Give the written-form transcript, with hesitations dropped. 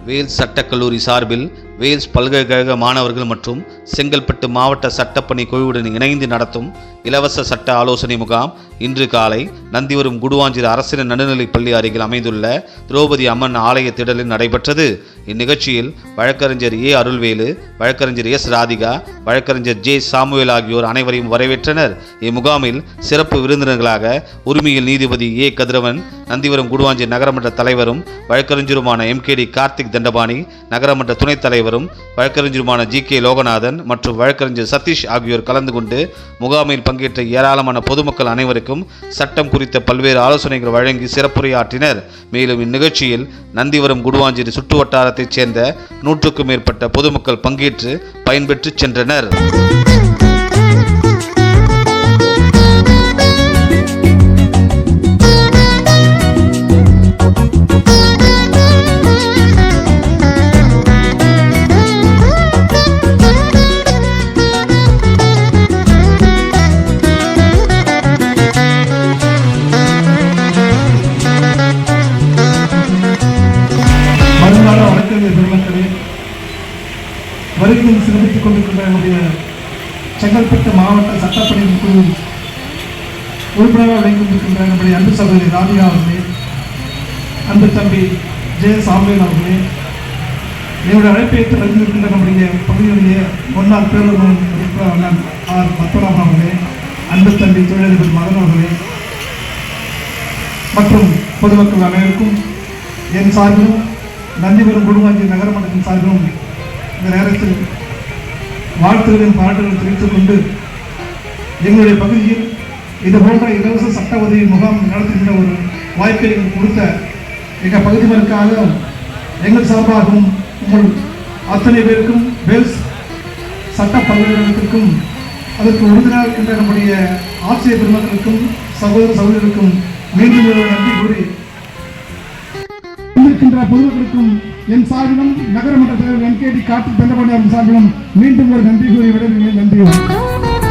Wales சட்டக்கல்லூரி சார்பில் Wales பல்கலைக்கழக மாணவர்கள் மற்றும் செங்கல்பட்டு மாவட்ட சட்டப்பணி குழுவுடன் இணைந்து நடத்தும் இலவச சட்ட ஆலோசனை முகாம் இன்று காலை நந்திவரம் குடுவாஞ்சிறு அரசினர் நடுநிலைப் பள்ளி அருகில் அமைந்துள்ள திரௌபதி அம்மன் ஆலய திடலில் நடைபெற்றது. இந்நிகழ்ச்சியில் வழக்கறிஞர் ஏ அருள்வேலு, வழக்கறிஞர் எஸ் ராதிகா, வழக்கறிஞர் ஜே சாமுவேல் ஆகியோர் அனைவரையும் வரவேற்றனர். இம்முகாமில் சிறப்பு விருந்தினர்களாக உரிமையில் நீதிபதி ஏ கதிரவன், நந்திவரம் குடுவாஞ்சிறு நகரமன்ற தலைவரும் வழக்கறிஞருமான MKD கார்த்திக் தண்டபாணி, நகரமன்ற துணைத் தலைவரும் வழக்கறிஞருமான GK லோகநாதன் மற்றும் வழக்கறிஞர் சதீஷ் ஆகியோர் கலந்து கொண்டு முகாமில் பங்கேற்ற ஏராளமான பொதுமக்கள் அனைவருக்கும் சட்டம் குறித்த பல்வேறு ஆலோசனைகள் வழங்கி சிறப்புரையாற்றினர். மேலும் இந்நிகழ்ச்சியில் நந்திவரம் குடுவாஞ்சிறு சுற்று வட்டாரத்தைச் சேர்ந்த 100க்கும் மேற்பட்ட பொதுமக்கள் பங்கேற்று பயன்பெற்று சென்றனர். வருகையில் சிறப்பித்துக் கொண்டிருக்கின்ற நம்முடைய செங்கல்பட்டு மாவட்ட சட்டப்பணி குழு உறுப்பினராக விளங்கியிருக்கின்ற நம்முடைய அன்பு சகோதரி ராதிகா அவர்களே, அன்பு தம்பி ஜே சாமுவேல் அவர்களே, என்னுடைய அழைப்பை ஏற்று வருகின்ற நம்முடைய பகுதியுடைய முன்னாள் பேரூர் உறுப்பினர் அண்ணன் ஆர் பத்மநாபன் அவர்களே, அன்பு தம்பி தொழிலதிபர் மதன் அவர்களே மற்றும் பொதுமக்கள் அனைவருக்கும் என் சார்பிலும் நந்திவரம் குடுவாஞ்சிறு நகரமன்றத்தின் சார்பிலும் இந்த நேரத்தில் வாழ்த்துகளின் பாராட்டுகளை தெரிவித்துக் கொண்டு எங்களுடைய பகுதியில் இது போன்ற இலவச சட்ட உதவி முகாம் நடத்துகின்ற ஒரு வாய்ப்பை கொடுத்த எங்கள் பகுதி மக்களுக்காக எங்கள் சார்பாகவும் உங்கள் அத்தனை பேருக்கும் வேல்ஸ் சட்ட பல்கலைக்கழகத்திற்கும் அதற்கு உறுதியாக இருக்கின்ற நம்முடைய ஆசிரியர் பெருமக்களுக்கும் சகோதர சகோதரர்களுக்கும் மீண்டும் நன்றி கூறி இருக்கின்ற பொதுமக்களுக்கும் என் சார்பிலும் நகரமன்ற தலைவர் MKD கார்த்திக் தண்டபாணி அவர்கள் சார்பிலும் மீண்டும் ஒரு நன்றி கூறி விடைபெறுகிறேன். நன்றி.